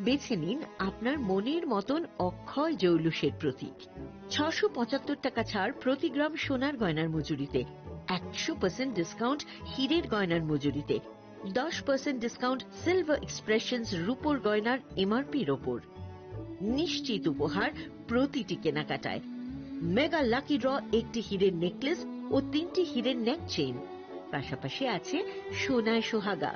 বেছে নিন আপনার মনের মতন অক্ষয় জৌলুসের প্রতীক। 675 টাকা ছাড় প্রতি গ্রাম সোনার গয়নার মজুরিতে, 100% ডিসকাউন্ট হীরের গয়নার মজুরিতে, 10% ডিসকাউন্ট সিলভার এক্সপ্রেশনস রূপোর গয়নার এমআরপির ওপর। নিশ্চিত উপহার প্রতিটি কেনাকাটায়। মেগা লাকি ড্র একটি হীরের নেকলেস ও 3টি হীরের নেক চেইন। পাশাপাশি আছে সোনায় সোহাগা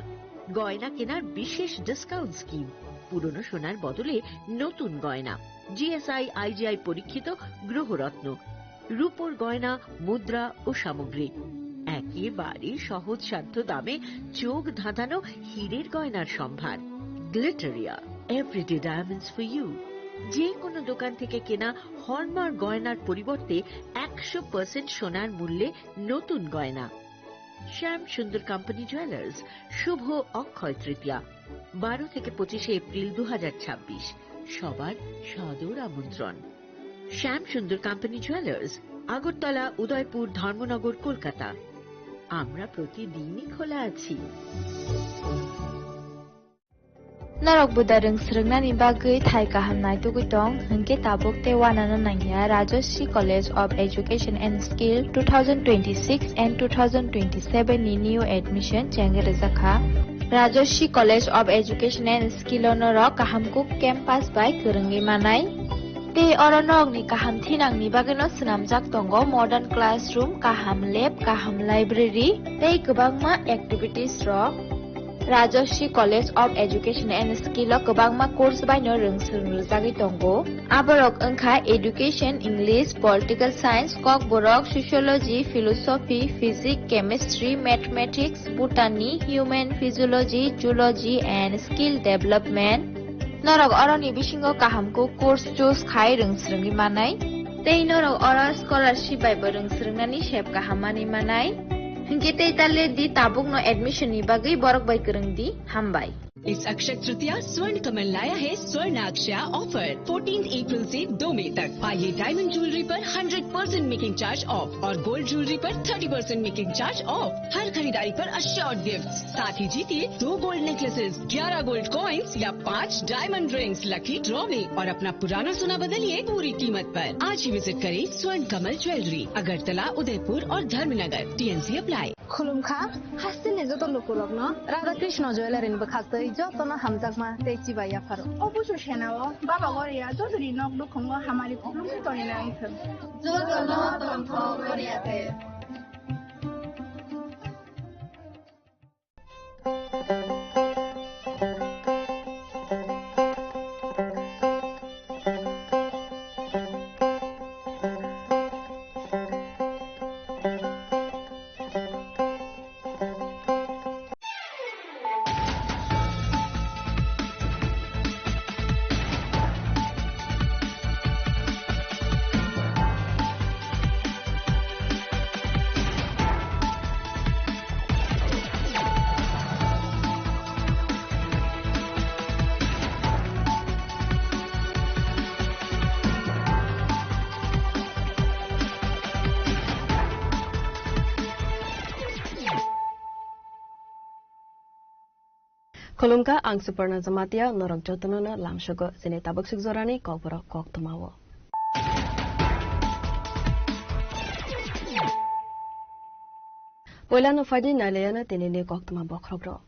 গয়না কেনার বিশেষ ডিসকাউন্ট স্কিম। পুরনো সোনার বদলে নতুন গয়না, জিএসআই আইজিআই পরীক্ষিত গ্রহরত্ন, রূপোর গয়না, মুদ্রা ও সামগ্রী। একেবারে সহজসাধ্য দামে চোখ ধাঁধানো হীরের গয়নার সম্ভার। Glitteria, everyday diamonds for you. যে কোনো দোকান থেকে কেনা হলমার্ক গয়নার পরিবর্তে 100% সোনার মূল্যে নতুন গয়না। শ্যাম সুন্দর কোম্পানি জুয়েলার্স, শুভ অক্ষয় তৃতীয়া, 12 থেকে 25 এপ্রিল 2026। সবার সাদর আমন্ত্রণ। শ্যাম সুন্দর কোম্পানি জুয়েলার্স, আগরতলা, উদয়পুর, ধর্মনগর, কলকাতা। আমরা প্রতিদিনই খোলা আছি। Narok budareng srengna ni bagui thai kahamnai tugutong hengke tabuk te wanana nangya Rajoshi College of Education and Skill 2026 and 2027 ni new admission chengere zakha Rajoshi College of Education and Skill onorok kahamkuk campus by kerengi manai te oronok ni kaham thinang ni bageno snamjak tongo modern classroom, kaham lab, kaham library tei kwbangma activities rok Rajoshi College of Education and Skill o kwbangma course baino rungsrungjagui tongo. Aborok wngkha Education, English, Political Science, Kokborok, Sociology, Philosophy, Physics, Chemistry, Mathematics, Botany, Human Physiology, Zoology and Skill Development. Norok oroni bisingo kahamko course choose khai rungsrungui manai. Tei norok oro scholarship bai bo rungsrungnani sep kahamani manai. Hingke tale di tabuk no admission ni bagui borok bai kereng di hambai. इस अक्षय तृतीया स्वर्ण कमल लाया है स्वर्ण अक्षया offer 14 अप्रैल से 2 मई तक। पाइए diamond jewellery पर 100% making charge of और गोल्ड ज्वेलरी पर 30% मेकिंग चार्ज ऑफ। हर खरीदारी पर अश्योर्ड गिफ्ट, साथ ही जीतिए 2 गोल्ड नेकलेसेस, 11 गोल्ड कॉइन्स या 5 डायमंड रिंग्स लकी ड्रॉ में और अपना पुराना सोना बदलिए पूरी कीमत पर। आज ही विजिट करें स्वर्ण कमल ज्वेलरी, अगरतला, उदयपुर और धर्मनगर। TNC apply. खुलुमखा हासिने जतो लोकुलक न राधा कृष्ण ज्वेलरी नि बखास्तै जतन हमजाकमा तेची बाया फारो अबुसु सेनाओ बाबा गरिया जतरी नक दुखंगो हमारी खुलुमसे तरिना आइथन जतन तन्थ गरियाते Kolumka ang Suparna Zamatia norok jotonona lamshogo sine tabuk sugzorani kokboro kok tumawo. Poilano fadi nalayana tinini kok tuma bokrobro.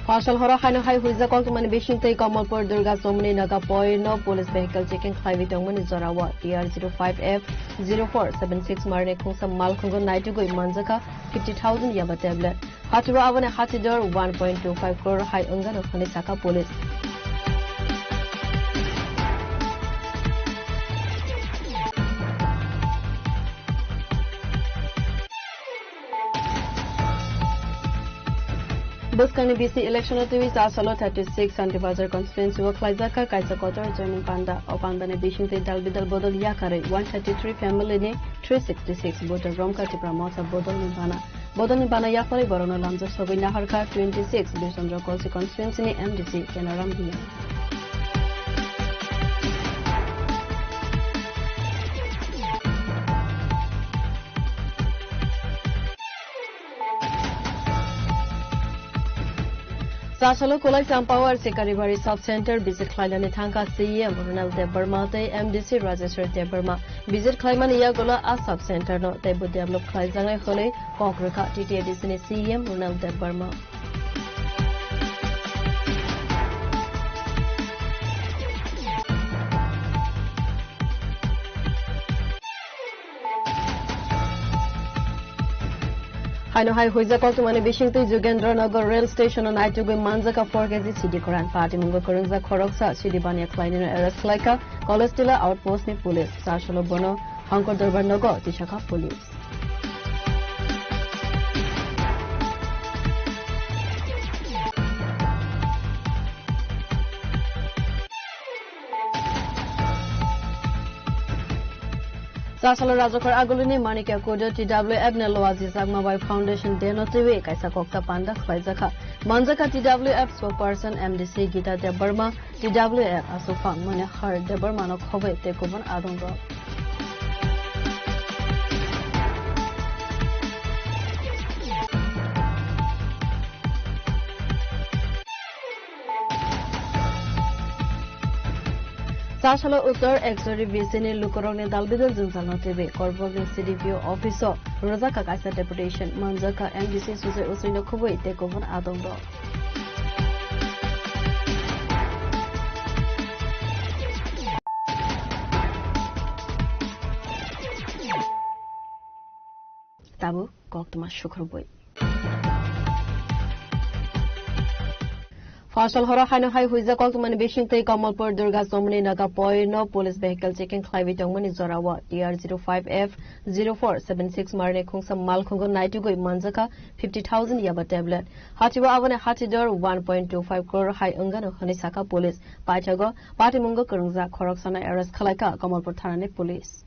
Partial horo haino hai huiza kok tumani bishinte Kamalpur Durga Somni Naga Poino police vehicle checking highway tongmani Zorawa TR05F0476 marne khungsa mal khungo naitu goi manjaka 50,000 yaba tablet haturo avane hatidor 1.25 crore hai ungano khani saka police Buskani BC election activities asalo 36 anti-bazar constituency work laizaka kaisa kotor German panda opandane bishinte dalbidal bodol yakare 133 family ne 366 voter romka tipra mosa bodol nibana yakore borono lamja sobi naharka 26 bisandra kolsi constituency ne MDC kenaram dia Sasalo Kolai Sampawa Sekarivari Sub Center visit Klailani Thanka CEM Ronald Debarma te MDC Rajeshwar Debarma visit Klaiman Yagola a Sub Center no they would develop Klaizanga Hole Kongraka TTADC CEM Ronald Debarma. Haino Hai Huizakol to Manibishing Jugendra Nagar Rail Station on Aitugu Manzaka 4 kg City Koran Party Mungo Kurunza Koroksa, Sidibania Klein Eres Laika, Kolestilla Outpost ni Police, Sashalo Bono, Hanko Durban Nogo, Tishaka Police. Sasalo Razokar Agulini Manika Kodo TWF Neloazi Zagmabai Foundation Denotiwe Kaisa Kokta Panda Klaizaka Manzaka TWF spokesperson MDC Gita Debarma TWF Asufan Mane Har Debarma no Khove Tekoban Adongo. Sasalo Uttar Exori Visini Lukorone Dalbidal Zunzano TV, Korbogin CDPO Officer, Rozaka Kaisa Deputation, Manzaka MDC Suze Usino Kuwait, Tekovan Adongo. Tabu, Koktuma Shukrubui. Fasal Hora Hano Hai Huizakol to Manibishing Take Kamalpur Durga Somni Naga Poino Police Vehicle checking Clivitongan is Zorawa DR05F0476 Marne Kungsam Malkongo Naitugo Manzaka 50,000 Yaba tablet. Hatiwa Avane Hatidor 1.25 crore High Ungano Hanisaka Police. Pachago Patimungo Kurungza Koroksana Eras Kalaka Kamalpur Tarane Police.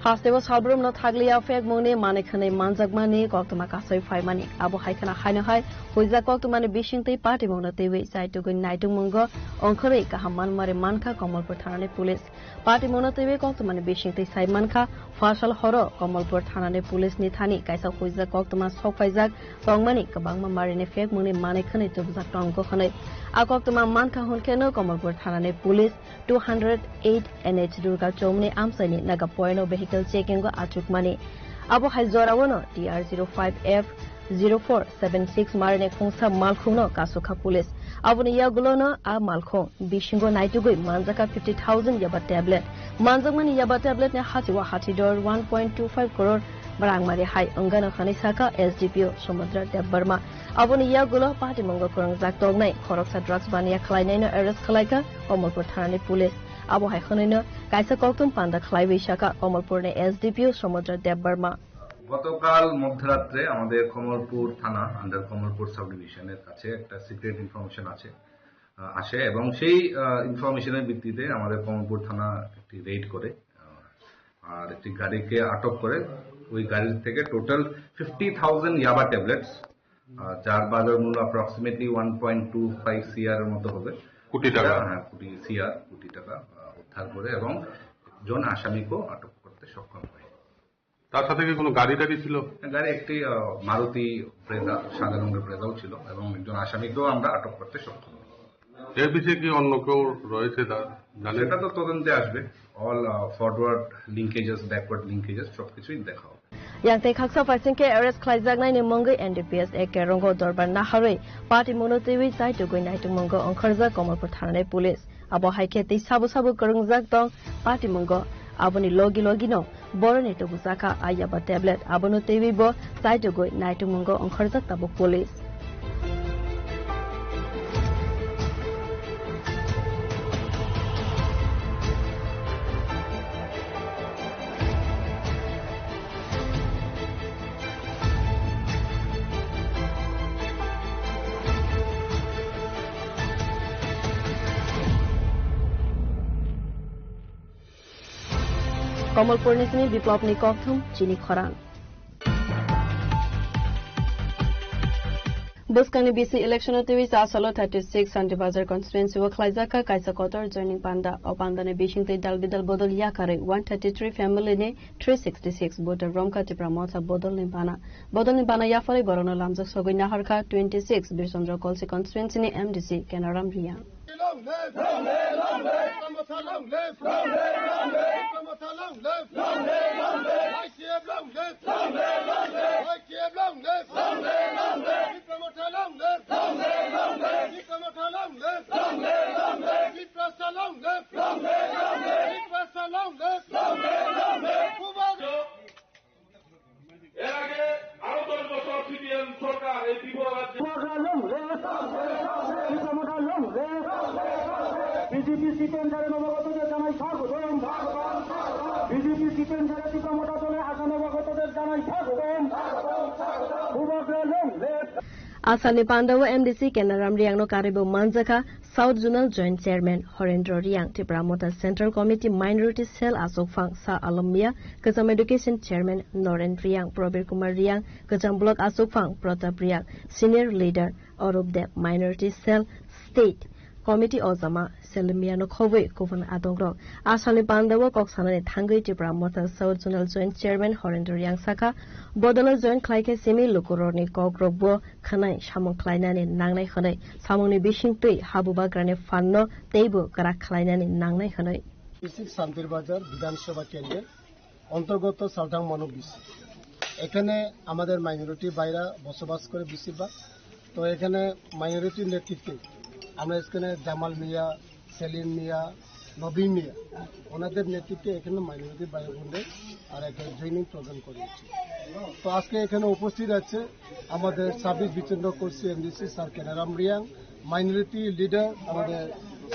Hastewa Salbrum not Haglia Feg Mone, Manikane, Manzagmani, Koktamakasoi Faimani, Abu Haikana Hainahai, who is a Koktumani Bishing Te Party Mona TV side to go Naitungo, Onkore, Kahaman Marimanka, Komolpur Tanane Police. Party Mona TV Koktumani Bishing Te Saimanka, Fasal Horo, Komolpur Tanane Police Nithani, Kaisa who is a Koktumas Hokaizak, Songmani, Kabangma Marine Feg Mone, Manikane to Zakango Hone. Akoktuma Manka Honkeno, Komolpur Tanane Police, 208 NH Durga Chomni, Amsani, Nagapoino vehicle checking go Atuk money. Abu Hazorawano, DR05F0476 Marine Kungsa Malkuno, Kasuka Police. Abunia Gulono, A Malkong, Bishingo Naitugu, Manzaka 50,000 Yaba tablet. Manzamani Yaba tablet, Hatiwa Hatidor 1.25 crore. Barangmari Hai Ungana Hanisaka, SDPO, Somodra Debarma. Abunia Gulo, Party Mongo Kurang Zaktognai, Koroksa Drugs Bania Klainino, Eres Kalaka, Omolpur Tarani Police. Abu Hai Honino, Kaisa Koktum Panda Klaivi Shaka, Omolpurne, SDPO, Somodra Debarma. গতকাল মধ্যরাত্রে আমাদের কমলপুর থানা under Kamalpur sub ডিভিশনের কাছে একটা secret information আসে এবং সেই ইনফরমেশনের ভিত্তিতে আমাদের কমলপুর থানা একটি রেড করে আর একটি গাড়িকে আটক করে ওই গাড়ি থেকে টোটাল 50,000 ইয়াবা ট্যাবলেটস যার বাজার মূল্য অ্যাপ্রক্সিমেটলি 1.25 সিআর এর মতো হবে কোটি টাকা হ্যাঁ কোটি টাকা উদ্ধার করে এবং জন আসামিকে আটক করতে সক্ষম হয় তার সাথে কি কোনো গাড়ি ছিল গাড়ি একটি মারুতি ব্রেজা সাদা রঙের ব্রেজাও ছিল এবং একজন আসামিকেও আমরা আটক করতে সক্ষম হই এর পিছনে কি অন্য কেউ রয়েছে সেটা তো তদন্তে আসবে অল ফরওয়ার্ড লিঙ্কেজেস ব্যাকওয়ার্ড লিঙ্কেজেস সবকিছুই দেখা হবে Yang te khaksa paising ke arrest Klaizagnai ni Mongai NDPS ek rongo dorban na hare party monotiwi sai to goi nai to mongo onkharja Komolpur Thane Police abo haike te sabu karungjak tong party mongo aboni logi no boroni to busaka ayaba tablet abono tewi bo sai to goi nai to mongo onkharja tabo police Kamalpur নিসিনি বিপ্লব নি ককথুম চিনি খরাং Buskani BC election TV Asalo 36 Santi Bazar constituency wo Khlaizaka Kaisa Kotor joining Panda Opandane Bishingte Dalbidal Bodol Yakare 133 family ne 366 voter Romka Tipramota Bodol Nimbana Yafari Borono Lamzak Sogoi Naharka 26 Birsondra Kolsi constituency ne MDC Kenaram Ria Asani Pandawa MDC Kenaram Riang no Karibu Manzaka South Zonal Joint Chairman Horendro Riang Tipramota Central Committee Minority Cell Asok Fang Sa Alamia Kazam Education Chairman Noren Riang Probir Kumar Riang Kazam Block Asok Fang Pratap Riang Senior Leader of the Minority Cell State Committee Ozama Selimiano Kove Kovan Adongro Asani Pandawa Koksanani Tangi Tipramota South Zonal Joint Chairman Horendro Riang Saka Bodolo Joint Klaike Semi Lukuroni Kogrobbo Khanai Shamong Klainani Nangnai Khanai Samongni Bishing Tui Habuba Grane Fanno Teibu Karak Klainani Nangnai Khanai বিসি Santirbazar বিধানসভা কেন্দ্রের অন্তর্গত সালটাং মনো BC এখানে আমাদের minority বাইরা বসবাস করে বেশিরভাগ তো এখানে মাইনরিটির নেতৃত্বে আমরা এখানে জামাল মিয়া সেলিম মিয়া নবীন মিয়া ওনাদের নেতৃত্বে এখানে মাইনরিটি বাইরা বোনদের আর একটা জয়নিং প্রোগ্রাম করেছি তো আজকে এখানে উপস্থিত আছে আমাদের সাবিক বিচন্দ্র কোর্সি MDC sir Kenaram Reang minority leader আমাদের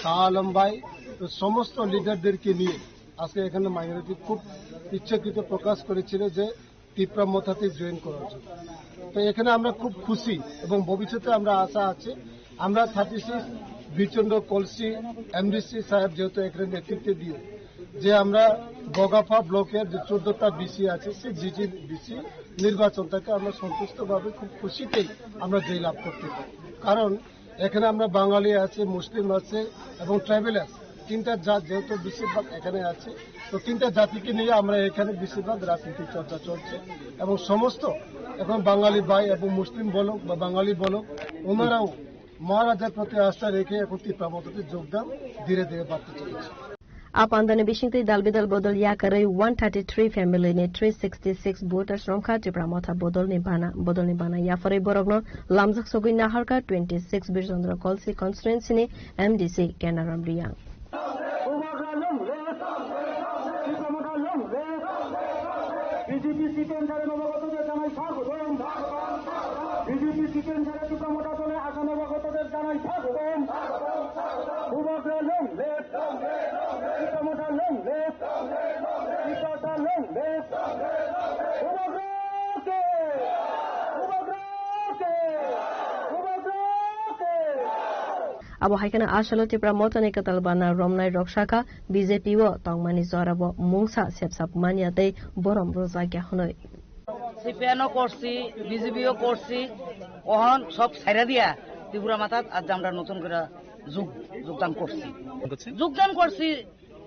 শাহ আলম ভাই তো সমস্ত লিডারদেরকে নিয়ে আজকে এখানে মাইনরিটি খুব ইচ্ছাকৃত প্রকাশ করেছিল যে তিপ্রামথাতে জয়েন করার জন্য তো এখানে আমরা খুব খুশি এবং ভবিষ্যতে আমরা আশা আছে আমরা 36 বিচন্দ্র কলসি এমডিসি সাহেব যেহেতু এখানে নেতৃত্ব দিয়ে যে আমরা বগাফা ব্লকের যে 14টা বিসি আছে সেই জিজি বিসি নির্বাচনটাকে আমরা সন্তুষ্টভাবে খুব খুশিতেই আমরা জয় লাভ করতে পারি কারণ এখানে আমরা বাঙালি আছে মুসলিম আছে এবং ট্রাইবেল আছে তিনটা জাত যেহেতু বেশিরভাগ এখানে আছে তো তিনটা জাতিকে নিয়ে আমরা এখানে বেশিরভাগ রাজনীতি চর্চা চলছে এবং সমস্ত এখন বাঙালি ভাই এবং মুসলিম বলক বা বাঙালি বলক ওনারাও মহারাজার প্রতি আস্থা রেখে এখন তিপ্রামথাতে যোগদান ধীরে ধীরে বাড়তে চলেছে Apandane Bishingte Dalbidal Bodol Yakare 133 family ne 366 voters Romka Tipramota Bodol Nimbana Yafare Borogno Lamzak Sogoi Naharka 26 Birsondra Kolsi constituency ne MDC Kenaram Riang Abo haikana asalo Tipramota ne katalbana Romnai Rokshaka BJP wo tongmani zorabo mungsa sepsap maniate borom roza gyahonoi সিপিএনও করছি বিজেপিও করছি ওহন সব ছাইরা দিয়া ত্রিপুরা মাথাত আজ আমরা নতুন করে যোগদান করছি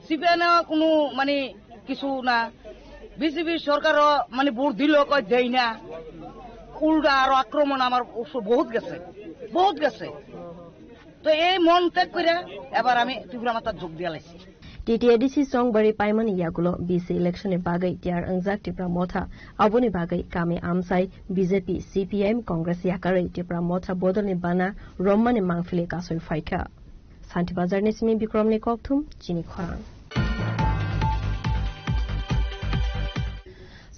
সিপিএন কোনো মানে কিছু না বিজেপি সরকারও মানে ভোট দিল কয় দেই না উল্টা আর আক্রমণ আমার বহুত গেছে তো এই মন ত্যাগ করে এবার আমি ত্রিপুরা মাথাত যোগ দিয়া লাইছি TTADC Songbari Paiman Yagulo BC election bagai tiar angjak Tipramotha aboni bagai kami amsai BJP CPM Congress yakare Tipramotha bodoni bana Rommani mangfile kasoi faika Santi Bazar nismi Bikromni kokthum chini khorang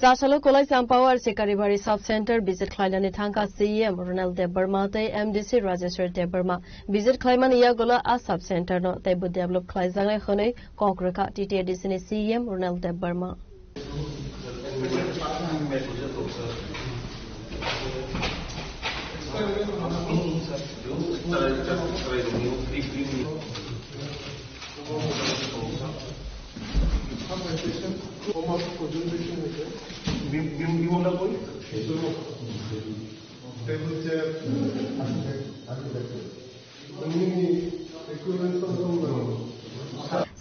Sasalo Kolai Sampawar Sikaribari Sub-Center visit Klailani Thangka CM Ronald De Burma te MDC Rajeshwar De Burma visit Klaiman Yagola a Sub-Center no te bu develop Klaizangai Khone Kongraka TTADC ni CM Ronald De Burma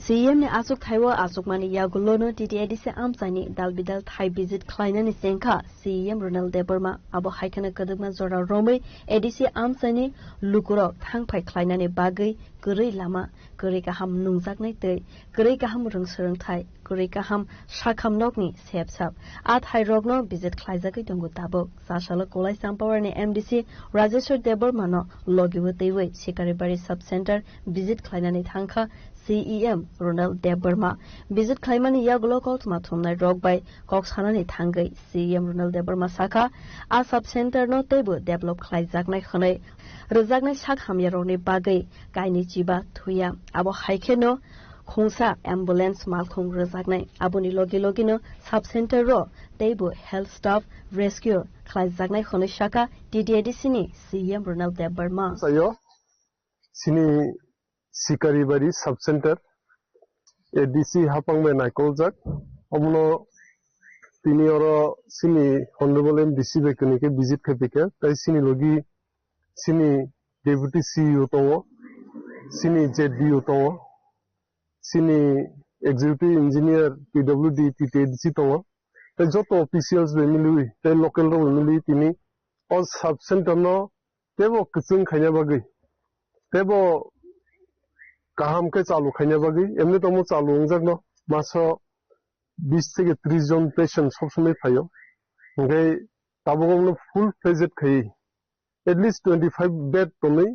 CM ni asuk thaiwa asuk mani yagulono TTADC amsani dalbidal thai visit khlainani sengkha CM Ronald Deborma abo haikana kadugma zora romai ADC amsani lukuro thangphai khlainani bagai gurui lama gurui kaham nungjaknai tei gurui kaham rungsrung thai gurui kaham shakhamnokni sepsap a thai rogno visit khlaijakai tongu tabok sasalo kolai sampawarni MDC Rajeshwar Deborma no logiwo teiwei Sikaribari sub center visit khlainani thangkha CEM Ronald Deborma visit khlaimani yagulo koltma thumnai rogbai koksanani thangai CEM Ronald Deborma saka a sub center no teibo develop khlaijaknai khonai rojaknai sak hamyaroni bagai kaini chiba thuya abo haikeno khungsa ambulance malkhung rojaknai aboni logi logino sub center ro teibo health staff rescue khlaijaknai khonai saka TTADC ni CEM Ronald Deborma sayo sini Sikaribari sub-center ADC hapangme naikoljak omno tini oro sini honorable MDC bekunike visit khapike tai sini logi sini deputy CEO tongo sini ZDO tongo sini executive engineer PWD TTADC tongo tai joto officials be milui tai local ro milui tini all sub-center no tebo kuchung khanya bagai tebo kaham ke chalu khanya bagi emni tomo chalu ongjak no maso 20 থেকে 30 জন patient সব সময় ফাইও ngai tabogomno full fledged khai at least 25 bed tonai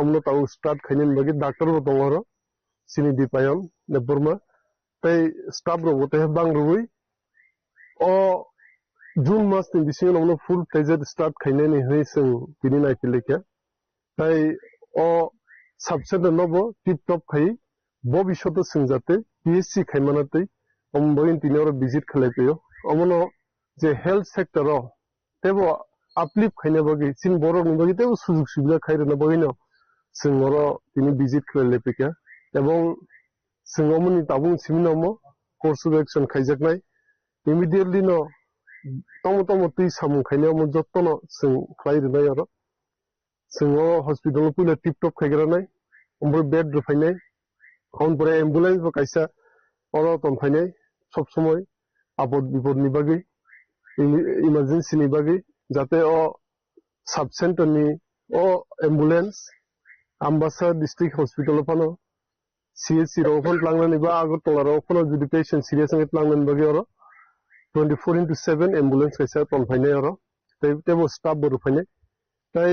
amno taw start khainin bagi doctor ro tongoro sini dipayon ne burma tai staff ro bote bang roi o june mas tin bisi amno full fledged start khaine ni hoi sing tini nai pilekya tai o subcenter nobo tip top khai bobishoto singjate PSC khaimanate omboin tinoro visit khalepeyo omono je health sector ro tebo uplift khaina bagi sin boro ngi tebo sujug sugla khaire na boino singoro tini visit khalepeka ebong singomuni tabung siminomo course of action khaijaknai immediately no tomo tui samu khaina mo jottono sing khaire na yaro singo hospital pula tip top khairanai umbo bed rufainai on pore ambulance bo kaisa oro ton fainai sob somoy abod bipod ni bagi emergency ni bagi jate o sub center ni o ambulance ambasa district hospital pano CHC ro phon plangnani ba agotla ro phono judi patient serious ngi plangnan bagi oro 24/7 ambulance kaisa ton fainai oro tebo staff bo rufainai tai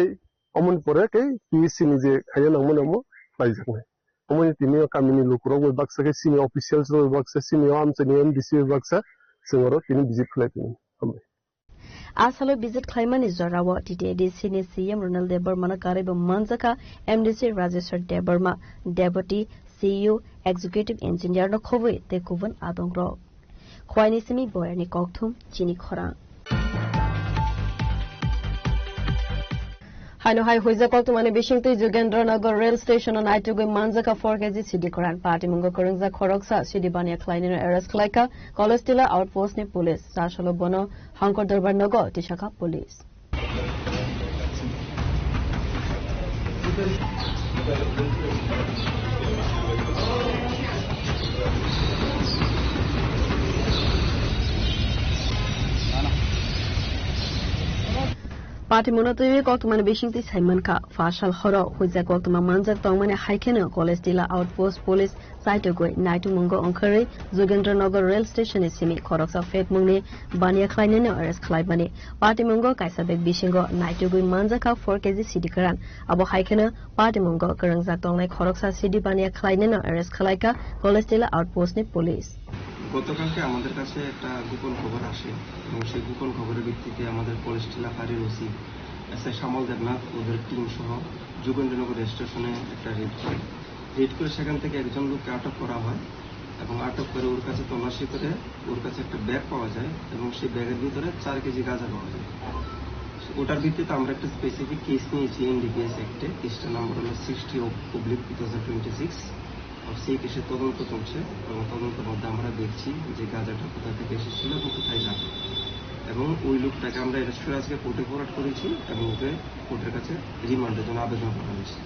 omon pore ke PSC ni je khaya nangmon amo laijaknai omoni tini kamini lukro bo baksa ke senior officials ro baksa senior amchani MDC baksa singoro tini visit khlaitini amre asalo visit khlaimani zorawo TTADC ni CM Ronald Deborma na karibo manjaka MDC Rajeshwar Deborma deputy CEO executive engineer no khoboi te kubun adongro khwaini simi boyani kokthum chini khora Haino hai hoijakol tumani bishingtui Jogendranagar rail station on Aitugoi manjaka 4 kg city koran party mungo korungja khoroksa city bania khlainino arrest khlaika college tila outpost ni police sashalo bono Hankor Darbar nogo tishaka police Party monotoi koktumani bishingti Saimanka Fashal Horo Huizak Koktuma Manjak Tongmani Haikeno College Dila Outpost Police Saitogoi Naitu Mungo Onkari Jogendranagar Rail Station Isimi Koroksa Fake Mungni Bania Klainino arrest Klaibani Party Mungo Kaisabek Bishingo Naitugoi Manjaka 4 kg city karan Abo Haikeno Party Mungo Karangzak Tonglai Koroksa City Bania Klainino arrest Klaika College Dila Outpost ni Police গতকালকে আমাদের কাছে একটা গোপন খবর আসে এবং সেই গোপন খবরের ভিত্তিতে আমাদের কলেজ টিলা ফাঁড়ির ওসি এসআই শ্যামল দেবনাথ ওদের টিম সহ যোগেন্দ্রনগর স্টেশনে একটা রেড করে সেখান থেকে একজন লোককে আটক করা হয় এবং আটক করে ওর কাছে তল্লাশি করে ওর কাছে একটা ব্যাগ পাওয়া যায় এবং সেই ব্যাগের ভিতরে 4 কেজি গাঁজা পাওয়া যায় ওটার ভিত্তিতে আমরা একটা স্পেসিফিক কেস নিয়েছি এনডিপিএস অ্যাক্টে কেসটার নাম্বার হলো 60/2026 আর সেই কেসের তদন্ত চলছে এবং তদন্তের মধ্যে আমরা দেখছি যে গাঁজাটা কোথা থেকে এসেছিল এবং কোথায় যাবে এবং ওই লোকটাকে আমরা অ্যারেস্ট করে আজকে কোর্টে ফরওয়ার্ড করেছি এবং ওকে কোর্টের কাছে রিমান্ডের জন্য আবেদন করা হয়েছে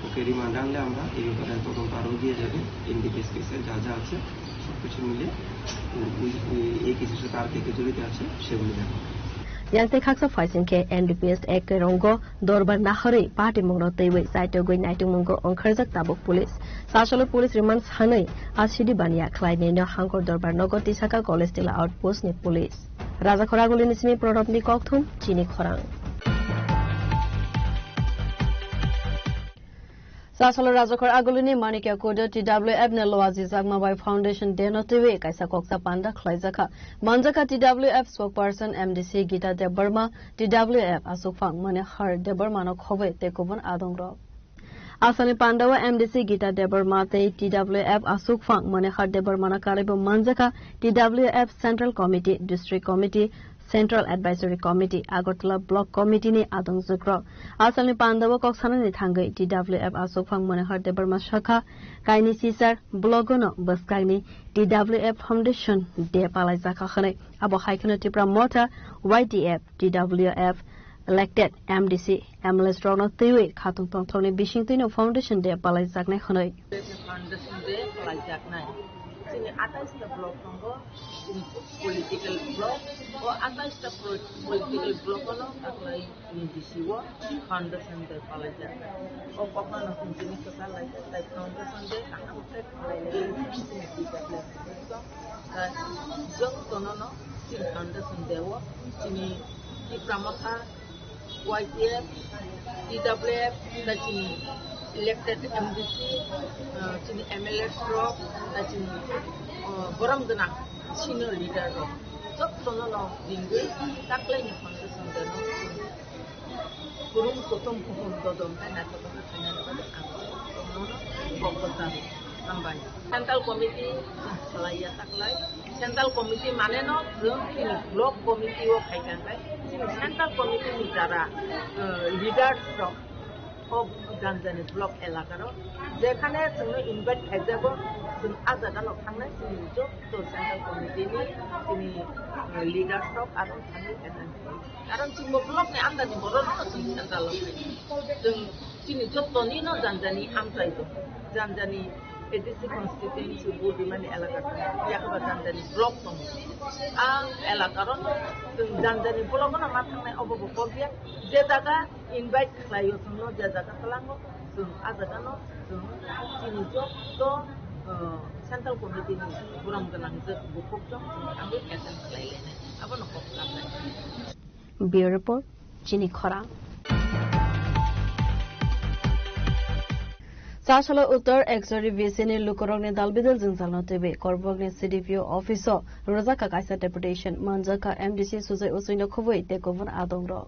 ওকে রিমান্ড আনলে আমরা এই ব্যাপারে তদন্ত আরও দিয়ে যাবে। এনডিপিএস কেসের যা যা আছে সবকিছু মিলে এই কেসের সাথে আর কে জড়িত আছে সেগুলি দেখো। Yang tei khaksa faising ke NDPS ek rongo dorbar nahari party mungno teiwe saito goi naitung mungo ongkharjak tabuk police sasolo police remand hanai asidi bania khlai ne no hangkor dorbar nogo tisaka college tila outpost ni police raja khoraguli ni simi prodop ni kokthum chini khorang sasolo rajakhor agulini manikya kodo TWF ne loazi jagmabai foundation deno tewe kaisa koksa panda khlaijaka manjaka TWF spokesperson MDC Gita Debarma TWF asukfang mane har Debarma no khobe tekobon adongro asani pandawa MDC Gita Debarma te TWF asukfang mane har Debarma na karibo manjaka TWF Central Committee District Committee Central Advisory Committee Agartala Block Committee ni adong zukro asani pandawa koksana ni thangai TWF asukfang mane har Debarma shakha kaini sisar blogono baskaini TWF Foundation de palai jaka khane abo haikana tipra mota YDF TWF elected MDC MLS rono tewe khatung tongthoni bising tino foundation de palai jaknai khane foundation de palai jaknai sini 28 ta block nongo sini political block o 28 ta political block no aklai MDC wo foundation de palai jaknai o kokna no sini kasa lai ta foundation de akute palai sini TWF jong tono no sini foundation de wo sini tipramotha YDF, TWF, sini elected MDC, sini MLS rock, sini borang gena, sini leader rock. Jok tono no dingwe, taklai ni foundation deno. Kurung kotom dodom kan atau kena pada tono no bokota tambani. Central Committee selaya taklai. Central Committee mana no, sini block committee wo kaitan kai. Central Committee ni jara leaders of Ganjani block elakaro যেখানে তুমি invite খাই যাব তুমি আজাদা লোক থাকলে তুমি তো Central Committee ni তুমি leaders of আরো থাকলে কারণ তুমি ব্লক নে আমদানি বড় না তুমি Central তুমি যতনি no Ganjani আমটাই তো Ganjani ADC constituency body mane elakata yakba Ganjani block to a elakaro Ganjani block na mathang obo bobia je jaga invite khlayo no je jaga talango sung ajaga no sung sini to Central Committee ni buram ganang je bukok jong ambe attend khlailene abono kok kamna Bureau report chini khora Sashala Uttar Exori Visini Lukorogni Dalbidal Zinsalno Tebe, Korbogni CDPO Officer, Rozaka Kaisa Deputation, Manjaka MDC Suzai Usino Kovoi, Tekovan Adongro.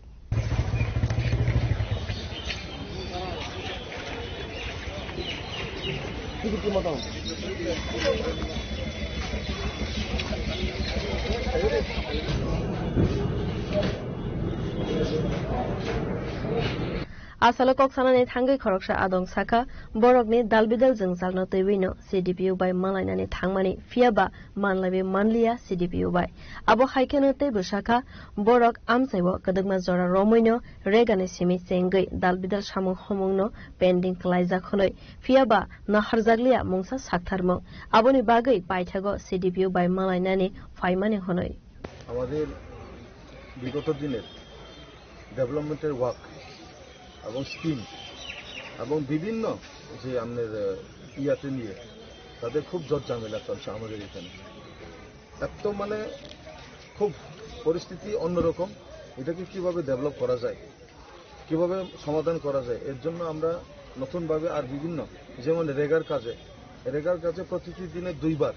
Asalo koksana ni thangai khoroksha adong saka borokni dalbidal jingsalno tewino CDPU by malainani thangmani fiaba manlabe manliya CDPU by abo haikeno tebu saka borok amsaibo kadagma jora romoino regane simi sengai dalbidal samung homungno pending klaija khonoi fiaba naharjaglia mungsa saktharmo aboni bagai paithago CDPU by malainani faimani honoi আমাদের বিগত দিনের ডেভেলপমেন্টের work এবং scheme এবং বিভিন্ন যে আমাদের ইয়াতে নিয়ে তাদের খুব জট ঝামেলা চলছে আমাদের এখানে এত মানে খুব পরিস্থিতি অন্যরকম এটাকে কিভাবে ডেভেলপ করা যায় কিভাবে সমাধান করা যায় এর জন্য আমরা নতুনভাবে আর বিভিন্ন যেমন রেগার কাজে প্রতিটি দিনে 2 বার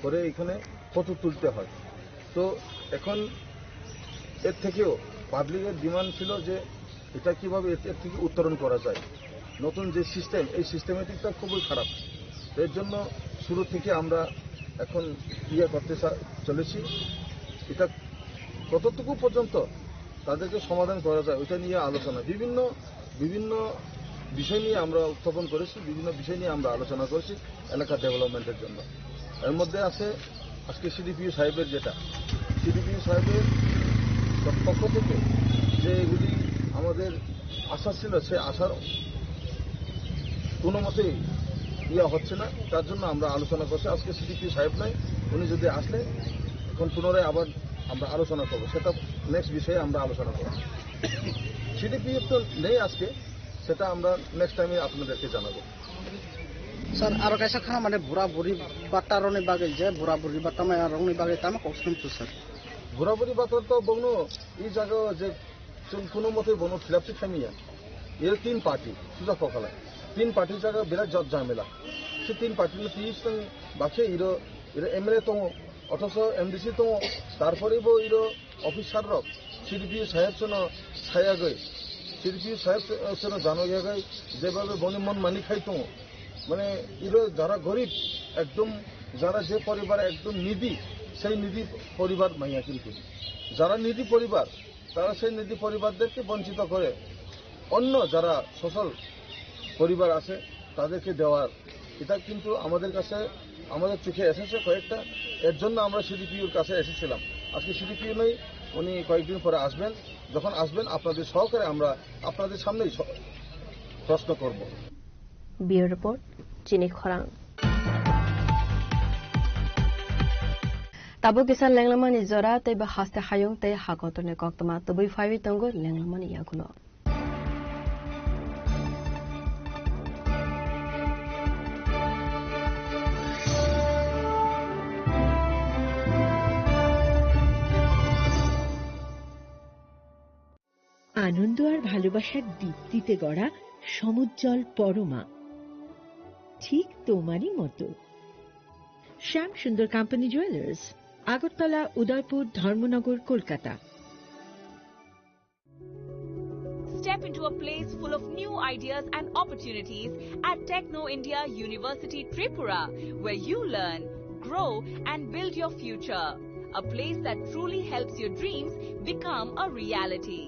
করে এখানে ফটো তুলতে হয় তো এখন এর থেকেও পাবলিকের ডিমান্ড ছিল যে এটা কিভাবে এর থেকে উত্তরণ করা যায় নতুন যে সিস্টেম এই সিস্টেমেটিকটা খুবই খারাপ এর জন্য শুরু থেকে আমরা এখন করতে চলেছি এটা কতটুকু পর্যন্ত তাদেরকে সমাধান করা যায় ওটা নিয়ে আলোচনা বিভিন্ন বিষয় নিয়ে আমরা উত্থাপন করেছি বিভিন্ন বিষয় নিয়ে আমরা আলোচনা করেছি এলাকা ডেভেলপমেন্টের জন্য এর মধ্যে আছে আজকে সিডিপিও সাহেবের পক্ষ থেকে যে এগুলি আমাদের আশা ছিল সে আশার কোনো মতেই ইয়া হচ্ছে না, তার জন্য আমরা আলোচনা করছি। আজকে সিডিপি সাহেব নাই, উনি যদি আসলে এখন পুনরায় আবার আমরা আলোচনা করবো, সেটা নেক্সট বিষয়ে আমরা আলোচনা করব। সিডিপি তো নেই আজকে, সেটা আমরা নেক্সট টাইমে আপনাদেরকে জানাবো। Sir, aro kaisa kha mane bura buri batta roni bagai je bura buri batta ma roni bagai tama koksum tu sir. ঘোরাঘুরি বাতর তো বনো এই জায়গা যে কোনো মতে বনো খিলাফি খামিয়া এর 3 পার্টি সুজা ফকালা 3 পার্টির জায়গা বিরাট জট ঝামেলা সে 3 পার্টির 30 জন বাকি ইরো এমএলএ তো অথচ এমডিসি তো তারপরেই বো ইরো অফিসার রক সিডিপি সাহেব সন ছায়া গই সিডিপি সাহেব সন জানো গই যেভাবে বনি মন মানি খাই তো মানে ইরো যারা গরিব একদম যারা যে পরিবার একদম নিধি সেই নিধি পরিবার মাইয়া কিন্তু যারা নিধি পরিবার তারা সেই নিধি পরিবারদেরকে বঞ্চিত করে অন্য যারা সফল পরিবার আছে তাদেরকে দেওয়ার এটা কিন্তু আমাদের কাছে আমাদের চোখে এসেছে কয়েকটা। এর জন্য আমরা সিডিপিওর কাছে এসেছিলাম। আজকে সিডিপিও নেই, উনি কয়েকদিন পরে আসবেন। যখন আসবেন আপনাদের সহকারে আমরা আপনাদের সামনেই প্রশ্ন করব। বিউরো রিপোর্ট চিনি খরাং Tabo kisan lenglamani zora te ba haste hayong te hakotone koktoma tobui five tongo lenglamani yakulo. আনন্দ আর ভালোবাসার দীপ্তিতে গড়া সমুজ্জ্বল পরমা ঠিক তোমারই মতো। শ্যাম সুন্দর company jewellers, Agartala, Udaipur, Dharmanagar, Kolkata. Step into a place full of new ideas and opportunities at Techno India University Tripura, where you learn, grow and build your future. A place that truly helps your dreams become a reality.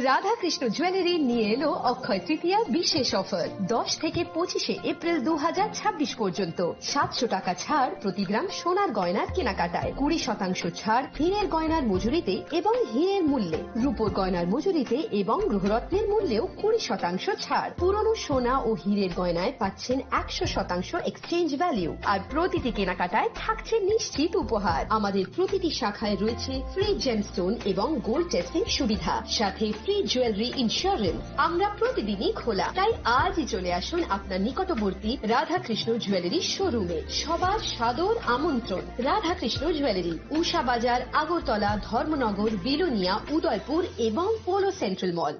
Radha Krishna jewellery নিয়ে এলো অক্ষয় তৃতীয়া বিশেষ offer 10 থেকে 25 April 2026 পর্যন্ত 700 টাকা ছাড় প্রতি গ্রাম সোনার গয়নার কেনাকাটায়, 20% ছাড় হীরের গয়নার মজুরিতে এবং হীরের মূল্যে, রূপোর গয়নার মজুরিতে এবং গ্রহরত্নের মূল্যেও 20% ছাড়। পুরনো সোনা ও হীরের গয়নায় পাচ্ছেন 100% এক্সচেঞ্জ ভ্যালু, আর প্রতিটি কেনাকাটায় থাকছে নিশ্চিত উপহার। আমাদের প্রতিটি শাখায় রয়েছে ফ্রি জেমস্টোন এবং গোল্ড টেস্টিং সুবিধা, সাথে ফ্রি জুয়েলারি ইন্স্যুরেন্স। আমরা প্রতিদিনই খোলা, তাই আজই চলে আসুন আপনার নিকটবর্তী রাধাকৃষ্ণ জুয়েলারি শোরুমে। সবার সাদর আমন্ত্রণ। রাধাকৃষ্ণ জুয়েলারি, উষা বাজার, আগরতলা, ধর্মনগর, বিলোনিয়া, উদয়পুর এবং polo central mall.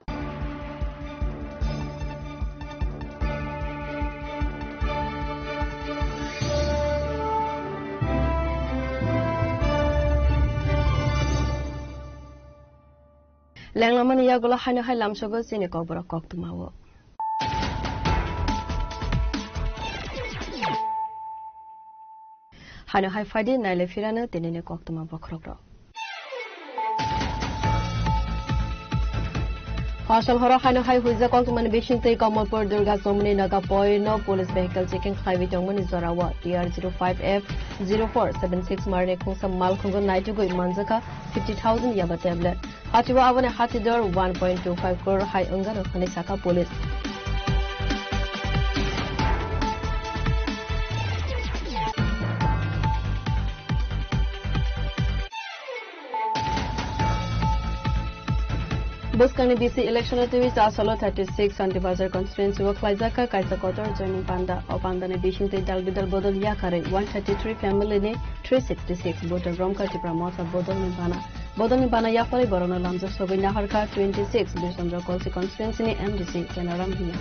Lenglaman yagulo haino hai lamsogo sine kokbora koktumawo. Haino hai fadi naile firana tenene koktuma bokrokro. Fasal horo haino hai huiza koktumani bishinte Kamalpur Durga Somni Naga Poino police vehicle checking highway tongmani zorawa TR05F 0476 marne khungsa mal khungo naitugo manjaka 50,000 yaba tablet. Hatiwa avane hatidor 1.25 crore high ungaro khani saka police. Buskani BC election TV Asalo 36 Antibazar constituency work Laizaka Kaisa Kotor joining Panda Opandane Bishinte Dalbidal Bodol Yakare 133 family ne 366 voter Romka Tipramota Bodol Nibana Yapari Borona Lamza Sobina Harka 26 Bisandra Kolsi constituency ne MDC Kenaram Hina.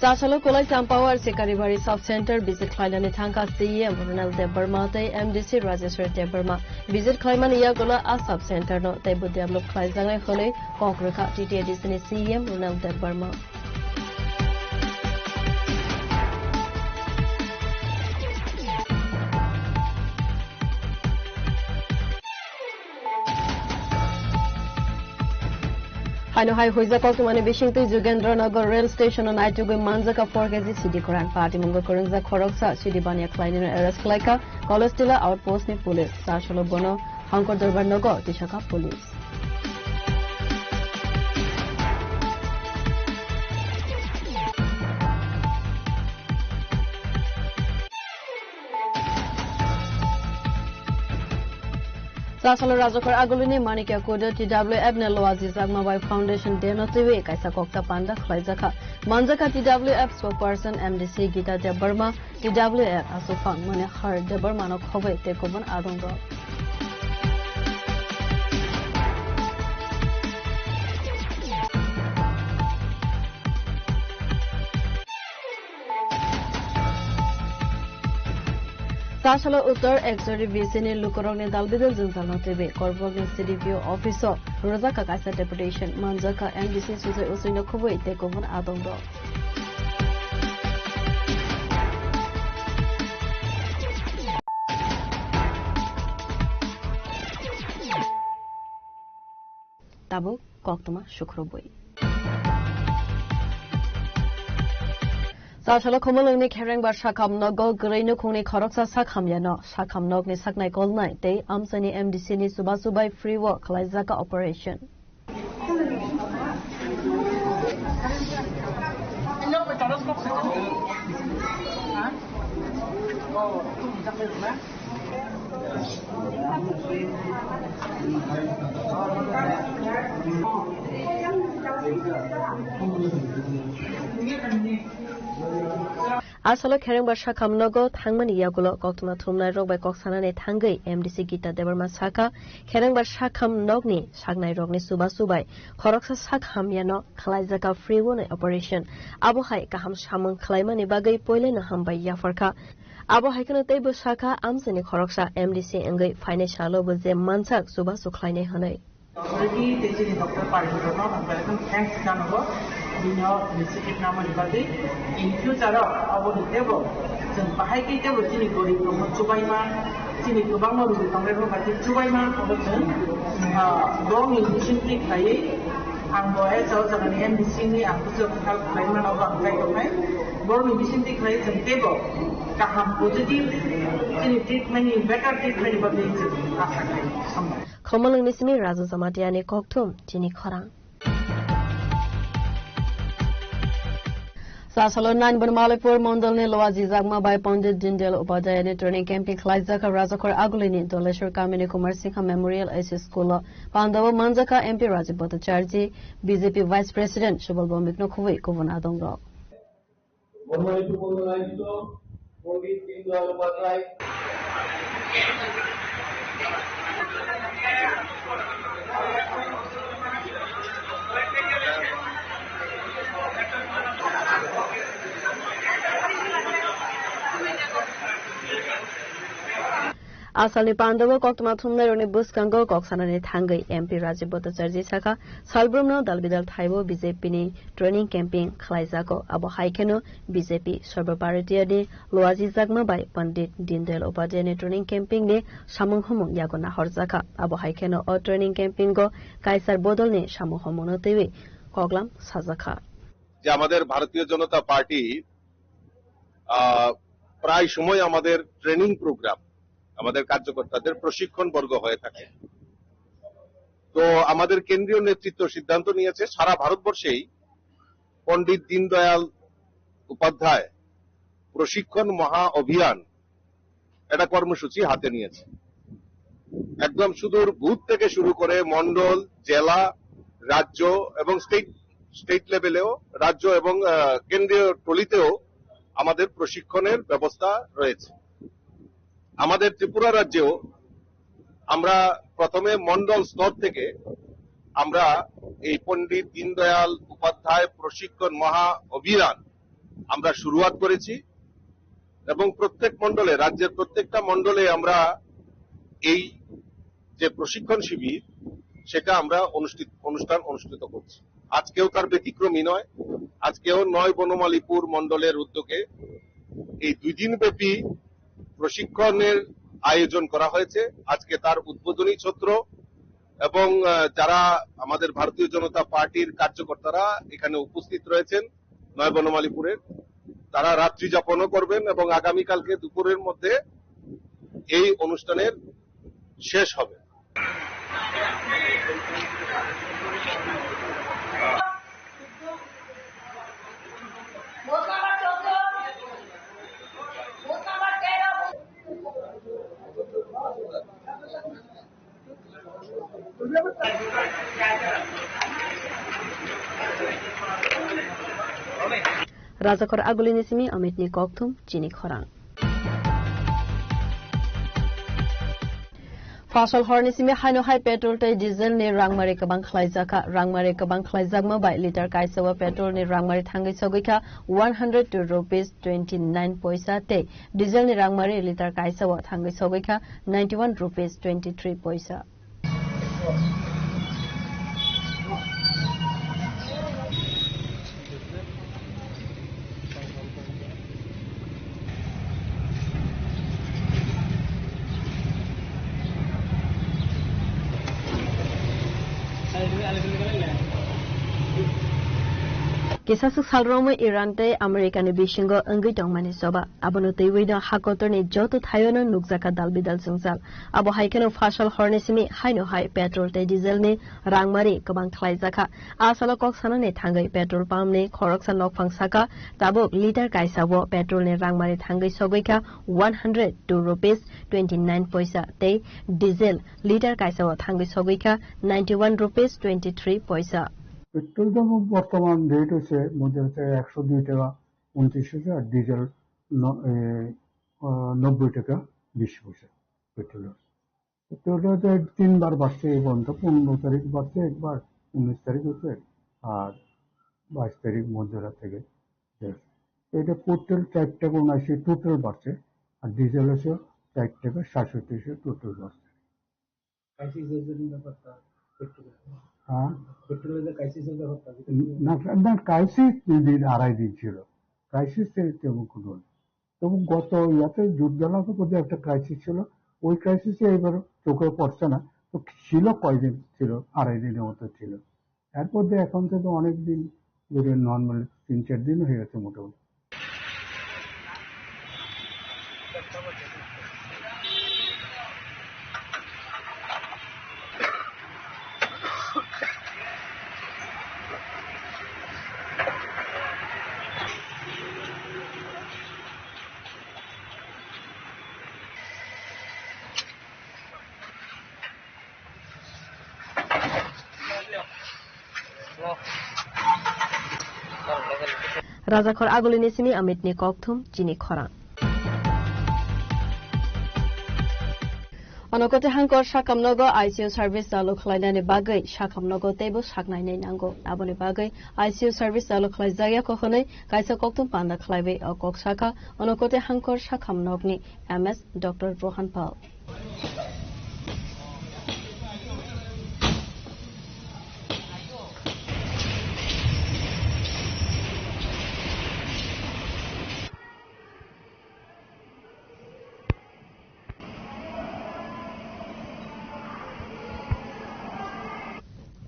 Sasalo Kolai Sampawa Sekaribari South Center visit Klaidani Thanka CM Ronald Debarma te MDC Rajeshwar Debarma visit Klaiman Yagola a sub center no they would develop Klaizanga Khole Konkrika TTDC CM Ronald Debarma. Haino hai hoizakok tumani bishingtui Jugendranagar rail station on aitugui manjaka 4 kg city koran party mungo korinza khoroksa city bania klainin arrest klaika kolestila outpost ni police sasholo bono Hankor Darbar Nagar Tishaka police. Sasalo Rajakor Agulini Manikia Koda TWF Neloazi Zagmabai Foundation Denotiwe Kaisa Kokta Panda Klaizaka Manjaka TWF spokesperson MDC Gita Debarma TWF Asufang Mane Har Debarma no Khove Tekoban Adongo. Sasalo Uttar Exori Visini Lukorogni Dalbidal Junzal Notebe Korbogni CDPO Officer Rozaka Kaisa Deputation Manjaka MDC Suzai Usino Kuwai Tekovan Adongo. Tabu Koktuma Shukroboi. Sasalo Komolungni Kereng Bar Shakam Nogo Greino Kuni Koroksa Sakham Yano Shakam Nogni Saknai Golnai Day Amsani MDC ni Subasubai Free Work Laizaka Operation. Asalo Kereng Bar Shakam Nogo Thangmani Yagulo Koktuma Thumnai Rog by Koksanane Thangai MDC Gita Debarma Saka Kereng Bar Shakam Nogni Shagnai Rogni Subasubai Koroksa Sakham Yano Klaizaka Free Work Operation Abohai Kaham Shamang Klaimani Bagai Poile Nahamba Yafarka Abohai Kana Tebo Saka Amsani Koroksa MDC Engai Financial Obaze Mansak Subasu Klaine Hanai Already teaching Dr. Parishadano and welcome thanks Kanogo Dino Institute Naman Badi in future our table Jan Bahai table Chini Gori from Chubaima Chini Kubama with the Congress Bati Chubaima long in Bishoply Kai and Boys out of an MDC and Kusuk Clayman of Kai born in Bishoply Kai and table Kaham positive Chini treatment better treatment but it's Komalung Nismi Razu Zamatiani Koktum, Chini Korang. Sasalo 9 Malipur Mondalni Loazi Zagma by Pondit Dindel Ubadayani Training Camping Klaizaka Razakor Agulini, Doleshur Kamini Kumarsika Memorial AC School, Pandava Manjaka MP Rajibota Charji, BJP Vice President Shubalbo Miknokuvi, Kuvanadongo. Asalni Pandava Koktuma Thumneroni Buskango Koksanani Thangai MP Rajibota Charji Saka Salbrumno Dalbidal Thaibo BJP ni Training Camping Klaizako Abo Haikeno BJP Sarbaparitiadi Loazi Zagma by Pandit Dindel Upadhyay Training Camping ni Samung Humung Yagona Horzaka Abo Haikeno O Training Camping go Kaisar Bodol ni Samung Homono Tewi Koglam Sajaka যে আমাদের ভারতীয় জনতা party প্রায় সময় আমাদের training programme আমাদের কার্যকর্তাদের প্রশিক্ষণ বর্গ হয়ে থাকে তো আমাদের কেন্দ্রীয় নেতৃত্ব সিদ্ধান্ত নিয়েছে সারা ভারতবর্ষেই পণ্ডিত দীনদয়াল উপাধ্যায় প্রশিক্ষণ মহা অভিযান এটা কর্মসূচি হাতে নিয়েছে একদম সুদূর বুথ থেকে শুরু করে মণ্ডল জেলা রাজ্য এবং স্টেট লেভেলেও রাজ্য এবং কেন্দ্রীয় টলিতেও আমাদের প্রশিক্ষণের ব্যবস্থা রয়েছে আমাদের ত্রিপুরা রাজ্যেও আমরা প্রথমে মণ্ডল স্তর থেকে আমরা এই পণ্ডিত দীনদয়াল উপাধ্যায় প্রশিক্ষণ মহা অভিযান আমরা শুরুয়াত করেছি এবং প্রত্যেক মণ্ডলে রাজ্যের প্রত্যেকটা মণ্ডলে আমরা এই যে প্রশিক্ষণ শিবির সেটা আমরা অনুষ্ঠান অনুষ্ঠিত করছি আজকেও তার ব্যতিক্রমী নয় আজকেও 9 বনমালীপুর মণ্ডলের উদ্যোগে এই 2 দিন ব্যাপী প্রশিক্ষণের আয়োজন করা হয়েছে আজকে তার উদ্বোধনী সত্র এবং যারা আমাদের ভারতীয় জনতা পার্টির কার্যকর্তারা এখানে উপস্থিত রয়েছেন নয় বনমালীপুরের, তারা রাত্রি যাপনও করবেন এবং আগামীকালকে দুপুরের মধ্যে এই অনুষ্ঠানের শেষ হবে। Razakor agulinisimi amitni koktum chini khorang. Fasal hornisimi haino hai petrol tai diesel ni rangmari kabang khlaijaka rangmari kabang khlaijak ma by liter kaisawa petrol ni rangmari thangai sogika 102 rupees 29 paisa te diesel ni rangmari liter kaisawa thangai sogika 91 rupees 23 paisa. Kisasuk salromo Iran te America ni bishingo angui tongmani soba abono teiwida hakotor ni joto thayono nukjaka dalbidal sungsal abo haikeno fasal hornesimi haino hai petrol te diesel ni rangmari kabang khlaijaka asalo kok sanane thangai petrol pump ni khoroksa nokphang saka tabok liter kaisabo petrol ni rangmari thangai sogoika 102 rupees 29 paisa te diesel liter kaisabo thangai sogoika 91 rupees 23 paisa. Petrol দাম বর্তমান rate হচ্ছে মধ্যে হচ্ছে 102 টাকা 29 পয়সা আর diesel 90 টাকা 20 পয়সা পেট্রোলটা তিনবার বাড়ছে এই পর্যন্ত 15 তারিখ বাড়ছে একবার 19 তারিখ হচ্ছে আর 22 তারিখ মধ্যরাত থেকে এটা পেট্রোল 4 টাকা 79 টোটাল বাড়ছে আর ডিজেল হচ্ছে 4 টাকা 67 টোটাল বাড়ছে না ক্রাইসিস 2.5 দিন ছিল ক্রাইসিস তেমন কোনো তবু গত ইয়াতে যুদ্ধলাভের মধ্যে একটা ক্রাইসিস ছিল ওই ক্রাইসিসে এবার চোখে পড়ছে না তো ছিল কয়দিন ছিল 2.5 দিনের মতো ছিল এরপর এখন তো অনেক দিন ধরে নর্মাল 3-4 দিন হয়ে গেছে মোটামুটি Razakor agulinisimi amitni koktum chini khorang. Onokote hangkor sakamnogo ICU service dalu khlainani bagai sakamnogo tebo saknainai nango aboni bagai ICU service dalu khlaijaya kokhonai kaisa koktum panda khlaibe okok saka onokote hangkor sakamnogni MS Dr. Rohan Pal.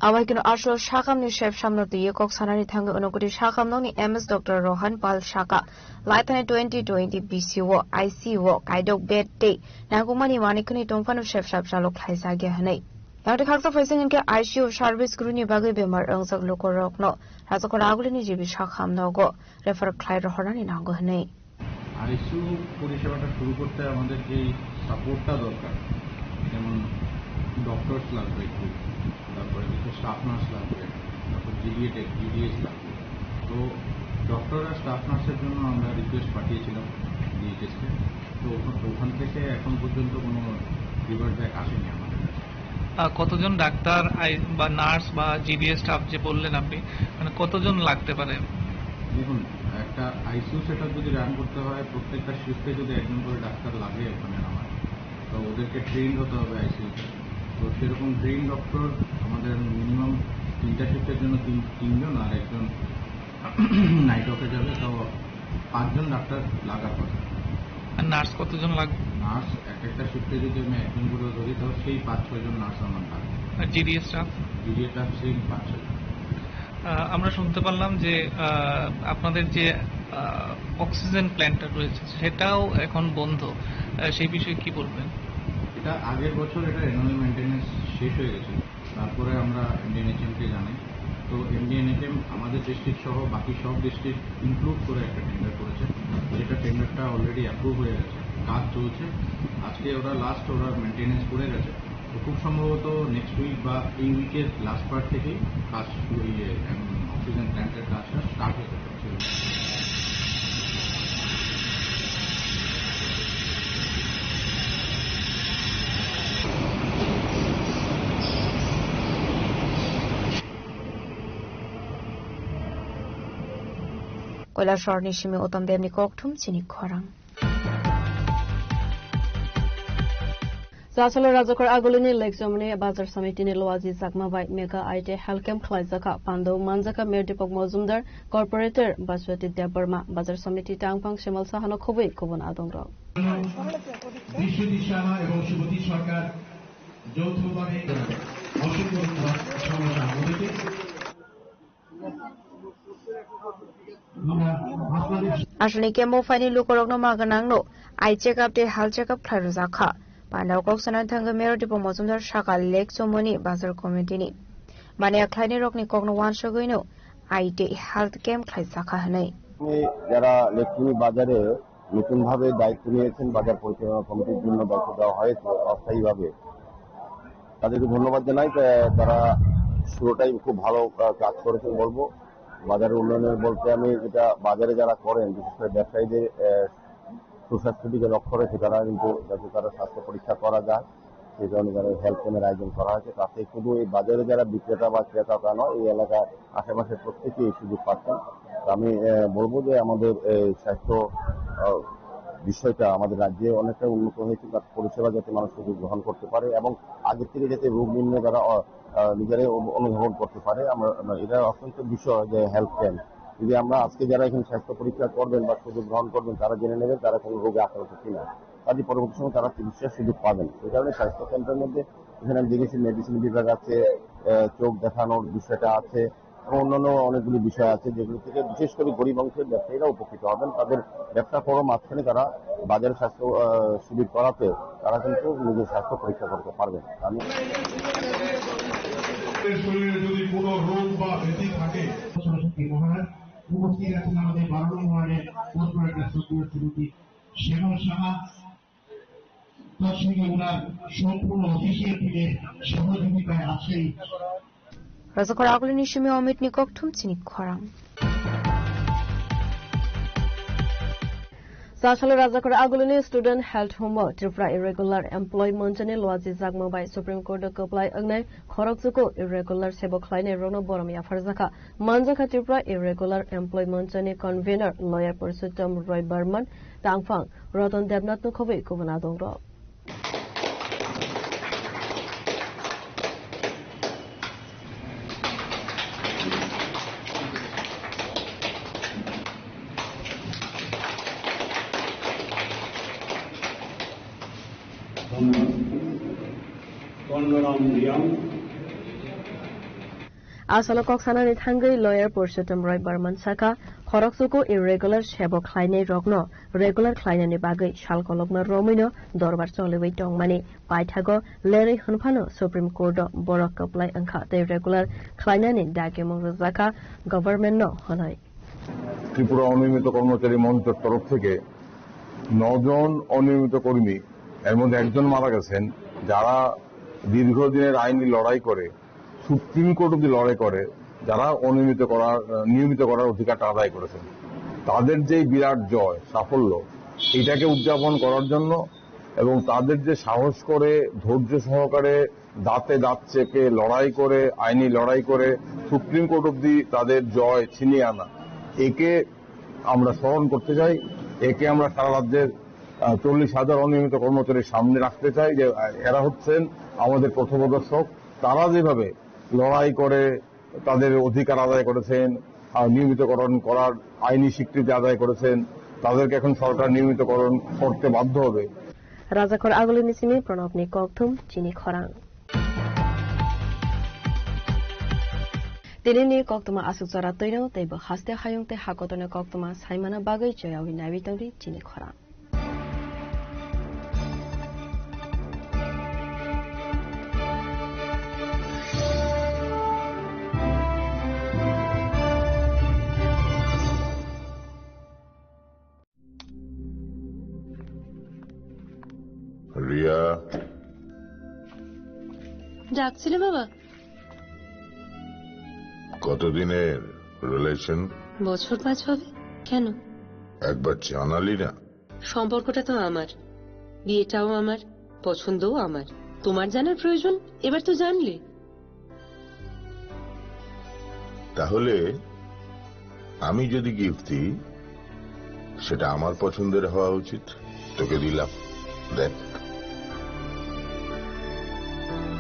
Awaikin Ashur Shakam ni Chef Shamno to Yekok Sanani Tango Onokoti Shakam no ni MS Dr. Rohan Pal Shaka. Laitane 2020 BCO ICO Kaidok Bed Day. Nagumani Manikuni Tonfan of Chef Shabshalok Haisage Hane. Yamta Kaksa facing in ICO service Gruni Bagi Bemar Ungsak Loko Rock no. Hazakoragulini Jibi Shakam no go. Refer Clyde Horani Nango Hane. ICO পরিষেবাটা শুরু করতে আমাদের যে সাপোর্টটা দরকার যেমন doctors লাগবে তারপরে স্টাফ নার্স লাগবে তারপর জিডিএস লাগবে তো ডক্টর আর স্টাফ নার্সের জন্য আমরা রিকোয়েস্ট পাঠিয়েছিলাম ডিএইচএসকে তো ওখান থেকে এখন পর্যন্ত কোনো রিভার্স ব্যাক আসেনি আমাদের কতজন ডাক্তার বা নার্স বা জিডিএস স্টাফ যে বললেন আপনি মানে কতজন লাগতে পারে দেখুন একটা আইসিইউ সেটআপ যদি রান করতে হয় প্রত্যেকটা শিফটে যদি একজন করে ডাক্তার লাগে ওখানে আমার তো ওদেরকে ট্রেন হতে হবে আইসিইউতে তো সেরকম ট্রেন ডক্টর আমাদের মিনিমাম 3টা শিফটের জন্য 3জন আর একজন নাইট অফে যাবে তো 5 জন ডাক্তার লাগার কথা আর নার্স কতজন লাগবে নার্স একটা শিফটে যদি আমি একজন করে ধরি তো সেই 5-6 জন নার্স আমার লাগবে GDA staff? GDA staff same পাচ্ছে। আমরা শুনতে পারলাম যে আপনাদের যে অক্সিজেন প্ল্যান্টটা রয়েছে সেটাও এখন বন্ধ, সেই বিষয়ে কি বলবেন? এটা আগের বছর এটা অ্যানুয়াল মেনটেন্যান্স শেষ হয়ে গেছে, তারপরে আমরা এমডিএনএচএমকে জানাই। তো এমডিএনএচএম আমাদের ডিস্ট্রিক্ট সহ বাকি সব ডিস্ট্রিক্ট ইনক্লুড করে একটা টেন্ডার করেছে, যেটা টেন্ডারটা অলরেডি অ্যাপ্রুভ হয়ে গেছে, কাজ চলছে। আজকে ওরা মেনটেন্যান্স করে গেছে, তো খুব সম্ভবত নেক্সট উইক বা এই উইকের লাস্ট পার্ট থেকেই কাজ অক্সিজেন প্ল্যান্টের কাজটা স্টার্ট হয়ে যাবে। কৈলাসহর নিশিমে ওতম দেবনি koktum চিনি খরাং। Zasalo Razakar Agulini Lake Germany Bazar Samitin Loazi Zakmabai Mega Ite Halkem Klaizaka Pando Manzaka Merdipok Mozumdar Corporator Baswati Debarma Bazar Samiti Tangpang Shemal Sahano Kobe Kovan Adongra. বিশ্বদিশাহা এবং সুবতী সরকার যৌথভাবে অসংখ্য সমস্যা আমাদেরকে আসলে কেমো ফাইনি লুকরগ্ন মাগানাংনো আই চেক আপ দে হাল check up খাইরো জাখা পান্ডাও কক্সনার থাঙ্গা মেরোটিপো Majumdar সাকাল lake চমনি বাজার কমিটিনি মানে খাইনি রকনি কগ্ন ওয়ান সগইনো আইতে হেলথ ক্যাম্প খাই জাখা হনাই যারা লেকচুনি বাজারে নতুনভাবে দায়িত্ব নিয়েছেন, বাজার পরিচালনা কমিটির জন্য দায়িত্ব দেওয়া হয়েছে অস্থায়ীভাবে, তাদেরকে ধন্যবাদ জানাই। তারা শুরুটাই খুব ভালো কাজ করেছেন বলবো। বাজারের উন্নয়নের বলতে আমি যেটা বাজারে যারা করেন, বিশেষ করে ব্যবসায়ীদের সুস্বাস্থ্যের দিকে লক্ষ্য রেখে তারা কিন্তু যাতে তারা স্বাস্থ্য পরীক্ষা করা যায় সেই কারণে যারা হেলথ ক্যাম্পের আয়োজন করা হয়েছে। তাতে শুধু এই বাজারে যারা বিক্রেতা বা ক্রেতা তা নয়, এই এলাকার আশেপাশের প্রত্যেকেই এই সুযোগ পাচ্ছেন। আমি বলবো যে আমাদের স্বাস্থ্য বিষয়টা আমাদের রাজ্যে অনেকটা উন্নত হয়েছে, তার পরিষেবা যাতে মানুষ সুযোগ গ্রহণ করতে পারে এবং আগের থেকে যাতে রোগ নির্ণয় তারা নিজেরাই অনুধাবন করতে পারে। এটা অত্যন্ত বিষয় যে হেলথ ক্যাম্প যদি আমরা আজকে যারা এখানে স্বাস্থ্য পরীক্ষা করবেন বা সুযোগ গ্রহণ করবেন তারা জেনে নেবেন তারা কোনো রোগে আক্রান্ত কিনা, কাজে পরবর্তী সময় তারা চিকিৎসার সুযোগ পাবেন। সেই কারণে স্বাস্থ্য কেন্দ্রের মধ্যে এখানে আমি দেখেছি মেডিসিন বিভাগ আছে, চোখ দেখানোর বিষয়টা আছে এবং অন্যান্য অনেকগুলি বিষয় আছে যেগুলো থেকে বিশেষ করে গরিব অংশের ব্যবসায়ীরা উপকৃত হবেন। তাদের ব্যবসা করার মাঝখানে তারা বাজারে স্বাস্থ্য শিবির করাতে তারা কিন্তু নিজের স্বাস্থ্য পরীক্ষা করতে পারবেন। আমি শরীরে যদি কোনো রোগ বা ব্যাধি থাকে উপস্থিত আছেন আমাদের 12 নং ওয়ার্ডের কর্পোরেটর সক্রিয় সমিতি শ্যামল সাহা, তার সঙ্গে ওনার সম্পূর্ণ অফিসিয়াল টিমের সহযোগিতায় আছেই। রাজাকর আগলি নিশিমে অমিত নিককঠুম চিনি খরাং। Zasalo Razakar Agulini Student Health Home Tripura Irregular Employment Jani Loazi Zagma by Supreme Court Koplai Agnai Khorokzuko Irregular Sebo Kleine Rono Boromia Farzaka Manjaka Tripura Irregular Employment Jani Convener Lawyer Pursutum Roy Berman Tangfang Roton Debnat Nukovi Kuvanadongro. Asalo Koksanani Tangai Lawyer Pursutum Roy Berman Saka Khoroksuko Irregular Shebo Kleine Rogno Regular Kleine Bagai Shalkologna Romino Dorbar Soleway Tongmani Paitago Larry Hunpano Supreme Court Borok Koplai Anka the Regular Kleine Dagemo Zaka Government No Honai Tripura অনিয়মিত কর্মচারী মঞ্চের তরফ থেকে 9 জন অনিয়মিত কর্মী, এর মধ্যে একজন মারা গেছেন, যারা দীর্ঘদিনের আইনি লড়াই করে সুপ্রিম কোর্ট অব্দি লড়াই করে যারা নিয়মিত করার অধিকারটা আদায় করেছেন, তাদের যে বিরাট জয় সাফল্য এটাকে উদযাপন করার জন্য এবং তাদের যে সাহস করে ধৈর্য সহকারে দাঁতে দাঁত চেপে লড়াই করে আইনি লড়াই করে সুপ্রিম কোর্ট অব্দি তাদের জয় ছিনিয়ে আনা, একে আমরা স্মরণ করতে চাই। একে আমরা সারা রাজ্যের 40,000 অনিয়মিত কর্মচারীর সামনে রাখতে চাই যে এরা হচ্ছেন আমাদের পথপ্রদর্শক। তারা যেভাবে লড়াই করে তাদের অধিকার আদায় করেছেন, নিয়মিতকরণ করার আইনি স্বীকৃতি আদায় করেছেন, তাদেরকে এখন সরকার নিয়মিতকরণ করতে বাধ্য হবে। রাজাকর আগলি নিসিমি প্রণব নিককথুম চিনি খরাং। Tinini koktoma asuk zara toino tebo haste hayung te hakotone koktoma saimana bagai joyawi nabitangri chini khora. Riya ডাকছিলে বাবা? কতদিনের রিলেশন? বছর 5 হবে। কেন? একবার জানালি না? সম্পর্কটা তো আমার, বিয়েটাও আমার, পছন্দও আমার। তোমার জানার প্রয়োজন এবার তো জানলে। তাহলে আমি যদি গিফট দিই সেটা আমার পছন্দের হওয়া উচিত। তোকে দিলাম, দেখ।